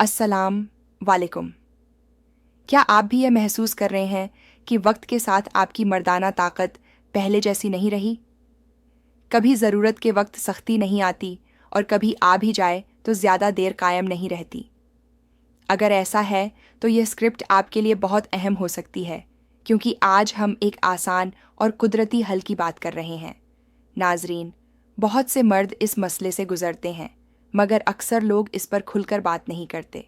अस्सलाम वालेकुम। क्या आप भी यह महसूस कर रहे हैं कि वक्त के साथ आपकी मर्दाना ताकत पहले जैसी नहीं रही? कभी ज़रूरत के वक्त सख्ती नहीं आती और कभी आ भी जाए तो ज़्यादा देर कायम नहीं रहती। अगर ऐसा है तो यह स्क्रिप्ट आपके लिए बहुत अहम हो सकती है, क्योंकि आज हम एक आसान और कुदरती हल की बात कर रहे हैं। नाजरीन, बहुत से मर्द इस मसले से गुजरते हैं, मगर अक्सर लोग इस पर खुलकर बात नहीं करते।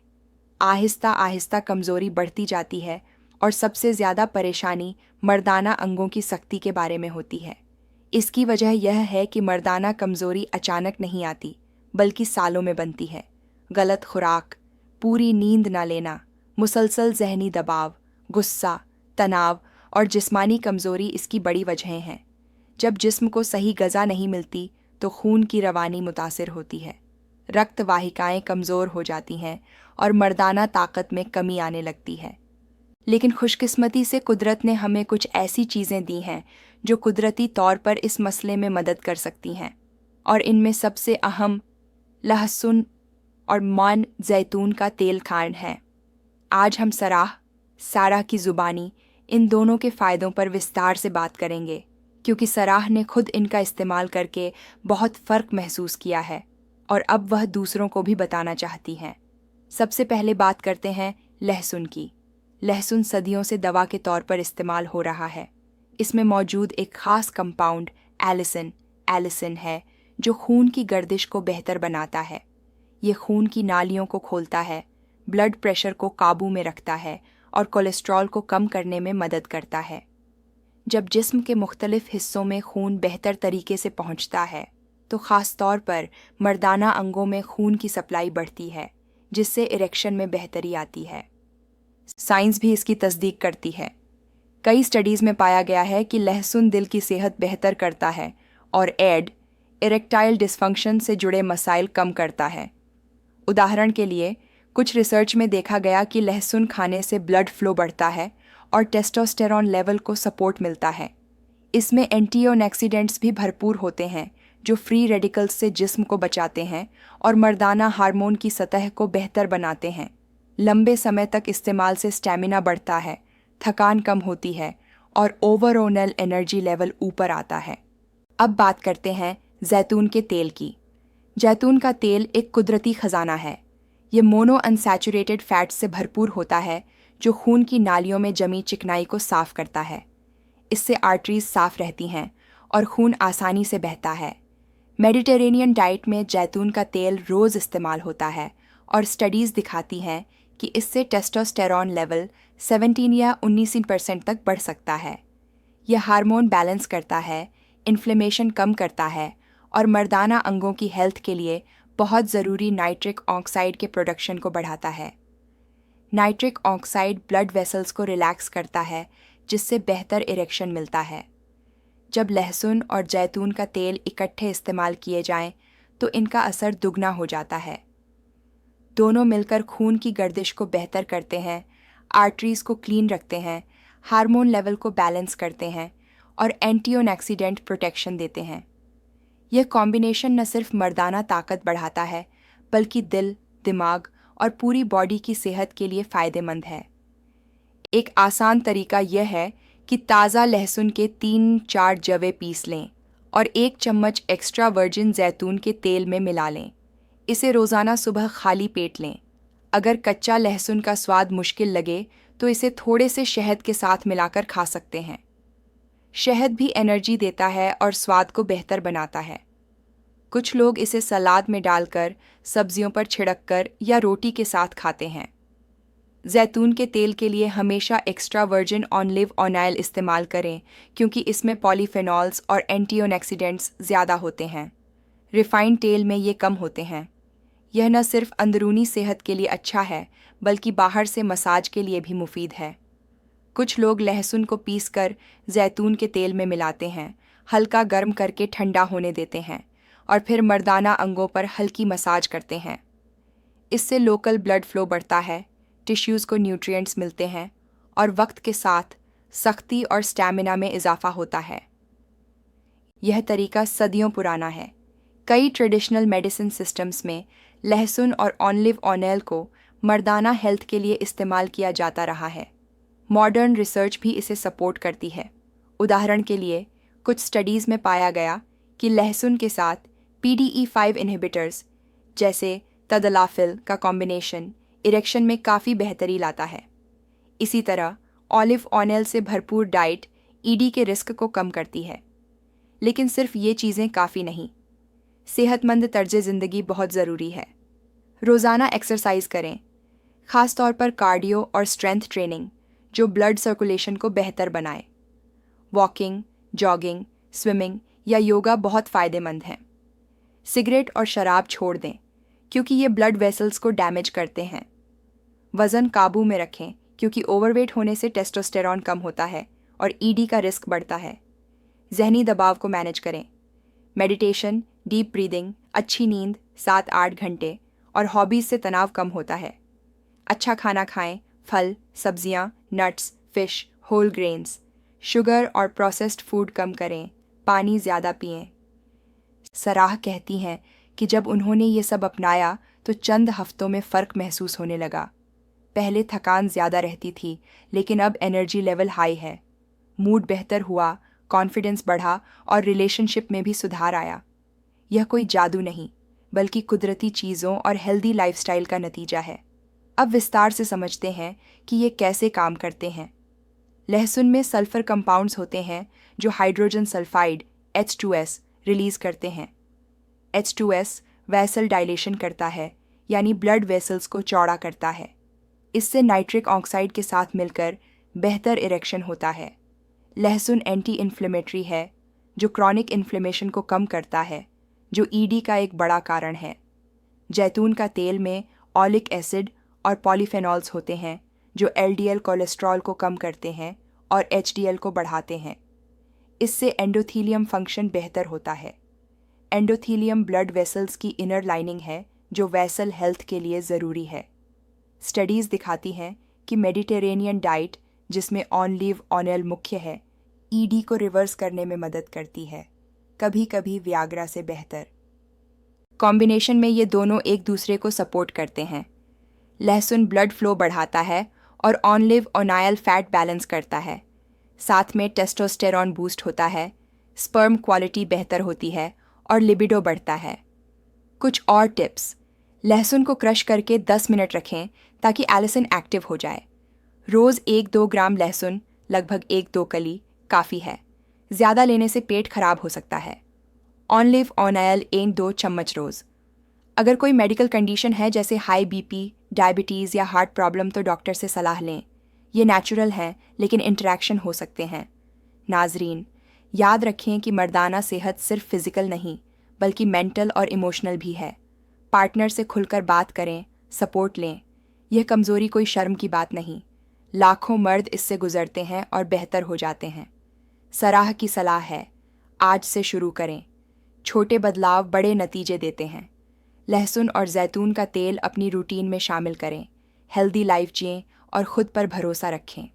आहिस्ता आहिस्ता कमज़ोरी बढ़ती जाती है और सबसे ज़्यादा परेशानी मर्दाना अंगों की सख्ती के बारे में होती है। इसकी वजह यह है कि मर्दाना कमज़ोरी अचानक नहीं आती, बल्कि सालों में बनती है। गलत खुराक, पूरी नींद ना लेना, मुसलसल जहनी दबाव, गुस्सा, तनाव और जिस्मानी कमज़ोरी इसकी बड़ी वजहें हैं। जब जिस्म को सही ग़ज़ा नहीं मिलती तो खून की रवानी मुतासिर होती है, रक्त वाहिकाएं कमज़ोर हो जाती हैं और मर्दाना ताकत में कमी आने लगती है। लेकिन खुशकिस्मती से कुदरत ने हमें कुछ ऐसी चीज़ें दी हैं जो कुदरती तौर पर इस मसले में मदद कर सकती हैं, और इनमें सबसे अहम लहसुन और मान जैतून का तेल खान है। आज हम साराह की ज़ुबानी इन दोनों के फ़ायदों पर विस्तार से बात करेंगे, क्योंकि सराह ने खुद इनका इस्तेमाल करके बहुत फ़र्क महसूस किया है और अब वह दूसरों को भी बताना चाहती हैं। सबसे पहले बात करते हैं लहसुन की। लहसुन सदियों से दवा के तौर पर इस्तेमाल हो रहा है। इसमें मौजूद एक ख़ास कंपाउंड एलिसिन है, जो खून की गर्दिश को बेहतर बनाता है। ये खून की नालियों को खोलता है, ब्लड प्रेशर को काबू में रखता है और कोलेस्ट्रॉल को कम करने में मदद करता है। जब जिस्म के मुख्तलिफ हिस्सों में खून बेहतर तरीके से पहुंचता है तो ख़ास तौर पर मर्दाना अंगों में खून की सप्लाई बढ़ती है, जिससे इरेक्शन में बेहतरी आती है। साइंस भी इसकी तस्दीक करती है। कई स्टडीज़ में पाया गया है कि लहसुन दिल की सेहत बेहतर करता है और इरेक्टाइल डिस्फंक्शन से जुड़े मसाइल कम करता है। उदाहरण के लिए, कुछ रिसर्च में देखा गया कि लहसुन खाने से ब्लड फ्लो बढ़ता है और टेस्टोस्टेरॉन लेवल को सपोर्ट मिलता है। इसमें एंटीऑक्सीडेंट्स भी भरपूर होते हैं, जो फ्री रेडिकल्स से जिस्म को बचाते हैं और मर्दाना हार्मोन की सतह को बेहतर बनाते हैं। लंबे समय तक इस्तेमाल से स्टैमिना बढ़ता है, थकान कम होती है और ओवरऑल एनर्जी लेवल ऊपर आता है। अब बात करते हैं जैतून के तेल की। जैतून का तेल एक कुदरती खजाना है। ये मोनो अनसैचुरेटेड फैट्स से भरपूर होता है, जो खून की नालियों में जमी चिकनाई को साफ करता है। इससे आर्टरीज साफ रहती हैं और खून आसानी से बहता है। मेडिटेरेनियन डाइट में जैतून का तेल रोज़ इस्तेमाल होता है और स्टडीज़ दिखाती हैं कि इससे टेस्टोस्टेरॉन लेवल 17 या 19% तक बढ़ सकता है। यह हार्मोन बैलेंस करता है, इन्फ्लेमेशन कम करता है और मर्दाना अंगों की हेल्थ के लिए बहुत ज़रूरी नाइट्रिक ऑक्साइड के प्रोडक्शन को बढ़ाता है। नाइट्रिक ऑक्साइड ब्लड वेसल्स को रिलैक्स करता है, जिससे बेहतर इरेक्शन मिलता है। जब लहसुन और जैतून का तेल इकट्ठे इस्तेमाल किए जाएं, तो इनका असर दुगना हो जाता है। दोनों मिलकर खून की गर्दिश को बेहतर करते हैं, आर्टरीज को क्लीन रखते हैं, हार्मोन लेवल को बैलेंस करते हैं और एंटीऑक्सीडेंट प्रोटेक्शन देते हैं। यह कॉम्बिनेशन न सिर्फ मर्दाना ताकत बढ़ाता है, बल्कि दिल, दिमाग और पूरी बॉडी की सेहत के लिए फ़ायदेमंद है। एक आसान तरीका यह है कि ताज़ा लहसुन के 3-4 जवे पीस लें और 1 चम्मच एक्स्ट्रा वर्जिन जैतून के तेल में मिला लें। इसे रोज़ाना सुबह खाली पेट लें। अगर कच्चा लहसुन का स्वाद मुश्किल लगे तो इसे थोड़े से शहद के साथ मिलाकर खा सकते हैं। शहद भी एनर्जी देता है और स्वाद को बेहतर बनाता है। कुछ लोग इसे सलाद में डालकर, सब्जियों पर छिड़ककर या रोटी के साथ खाते हैं। जैतून के तेल के लिए हमेशा एक्स्ट्रा वर्जिन ऑलिव ऑयल इस्तेमाल करें, क्योंकि इसमें पॉलीफेनॉल्स और एंटीऑक्सीडेंट्स ज़्यादा होते हैं। रिफाइंड तेल में ये कम होते हैं। यह न सिर्फ अंदरूनी सेहत के लिए अच्छा है, बल्कि बाहर से मसाज के लिए भी मुफीद है। कुछ लोग लहसुन को पीसकर जैतून के तेल में मिलाते हैं, हल्का गर्म करके ठंडा होने देते हैं और फिर मर्दाना अंगों पर हल्की मसाज करते हैं। इससे लोकल ब्लड फ्लो बढ़ता है, टिश्यूज़ को न्यूट्रिएंट्स मिलते हैं और वक्त के साथ सख्ती और स्टैमिना में इजाफा होता है। यह तरीका सदियों पुराना है। कई ट्रेडिशनल मेडिसिन सिस्टम्स में लहसुन और ऑलिव ऑयल को मर्दाना हेल्थ के लिए इस्तेमाल किया जाता रहा है। मॉडर्न रिसर्च भी इसे सपोर्ट करती है। उदाहरण के लिए कुछ स्टडीज़ में पाया गया कि लहसुन के साथ PDE5 इनहिबिटर्स जैसे तदलाफिल का कॉम्बिनेशन इरेक्शन में काफ़ी बेहतरी लाता है। इसी तरह ऑलिव ऑयल से भरपूर डाइट ED के रिस्क को कम करती है। लेकिन सिर्फ ये चीज़ें काफ़ी नहीं। सेहतमंद तर्ज ज़िंदगी बहुत ज़रूरी है। रोज़ाना एक्सरसाइज करें, ख़ास तौर पर कार्डियो और स्ट्रेंथ ट्रेनिंग जो ब्लड सर्कुलेशन को बेहतर बनाए। वॉकिंग, जॉगिंग, स्विमिंग या योगा बहुत फ़ायदेमंद हैं। सिगरेट और शराब छोड़ दें क्योंकि ये ब्लड वेसल्स को डैमेज करते हैं। वज़न काबू में रखें क्योंकि ओवरवेट होने से टेस्टोस्टेरॉन कम होता है और ED का रिस्क बढ़ता है। जहनी दबाव को मैनेज करें। मेडिटेशन, डीप ब्रीदिंग, अच्छी नींद 7-8 घंटे और हॉबीज़ से तनाव कम होता है। अच्छा खाना खाएं, फल, सब्जियां, nuts, fish, whole grains. Sugar और प्रोसेस्ड फूड कम करें, पानी ज़्यादा पिएं। सराह कहती हैं कि जब उन्होंने ये सब अपनाया तो चंद हफ्तों में फ़र्क महसूस होने लगा। पहले थकान ज़्यादा रहती थी, लेकिन अब एनर्जी लेवल हाई है। मूड बेहतर हुआ, कॉन्फिडेंस बढ़ा और रिलेशनशिप में भी सुधार आया। यह कोई जादू नहीं, बल्कि कुदरती चीज़ों और हेल्दी लाइफस्टाइल का नतीजा है। अब विस्तार से समझते हैं कि ये कैसे काम करते हैं। लहसुन में सल्फर कंपाउंड्स होते हैं जो हाइड्रोजन सल्फाइड H2S रिलीज़ करते हैं। H2S वेसल डायलेशन करता है, यानी ब्लड वेसल्स को चौड़ा करता है। इससे नाइट्रिक ऑक्साइड के साथ मिलकर बेहतर इरेक्शन होता है। लहसुन एंटी इन्फ्लेमेटरी है जो क्रॉनिक इन्फ्लेमेशन को कम करता है, जो ED का एक बड़ा कारण है। जैतून का तेल में ऑलिक एसिड और पॉलीफेनॉल्स होते हैं जो LDL कोलेस्ट्रॉल को कम करते हैं और HDL को बढ़ाते हैं। इससे एंडोथीलियम फंक्शन बेहतर होता है। एंडोथीलियम ब्लड वेसल्स की इनर लाइनिंग है जो वेसल हेल्थ के लिए ज़रूरी है। स्टडीज़ दिखाती हैं कि मेडिटेरेनियन डाइट, जिसमें ऑलिव ऑयल मुख्य है, ED को रिवर्स करने में मदद करती है, कभी कभी वियाग्रा से बेहतर। कॉम्बिनेशन में ये दोनों एक दूसरे को सपोर्ट करते हैं। लहसुन ब्लड फ्लो बढ़ाता है और ऑलिव ऑयल फैट बैलेंस करता है। साथ में टेस्टोस्टेरॉन बूस्ट होता है, स्पर्म क्वालिटी बेहतर होती है और लिबिडो बढ़ता है। कुछ और टिप्स: लहसुन को क्रश करके 10 मिनट रखें ताकि एलिसिन एक्टिव हो जाए। रोज़ 1-2 ग्राम लहसुन, लगभग 1-2 कली, काफ़ी है। ज़्यादा लेने से पेट खराब हो सकता है। ऑलिव ऑयल 1-2 चम्मच रोज़। अगर कोई मेडिकल कंडीशन है जैसे हाई BP, डायबिटीज़ या हार्ट प्रॉब्लम तो डॉक्टर से सलाह लें। ये नेचुरल हैं, लेकिन इंटरेक्शन हो सकते हैं। नाजरीन, याद रखें कि मर्दाना सेहत सिर्फ फिज़िकल नहीं, बल्कि मेंटल और इमोशनल भी है। पार्टनर से खुलकर बात करें, सपोर्ट लें। यह कमज़ोरी कोई शर्म की बात नहीं। लाखों मर्द इससे गुजरते हैं और बेहतर हो जाते हैं। सराह की सलाह है, आज से शुरू करें। छोटे बदलाव बड़े नतीजे देते हैं। लहसुन और जैतून का तेल अपनी रूटीन में शामिल करें। हेल्दी लाइफ जिएं और खुद पर भरोसा रखें।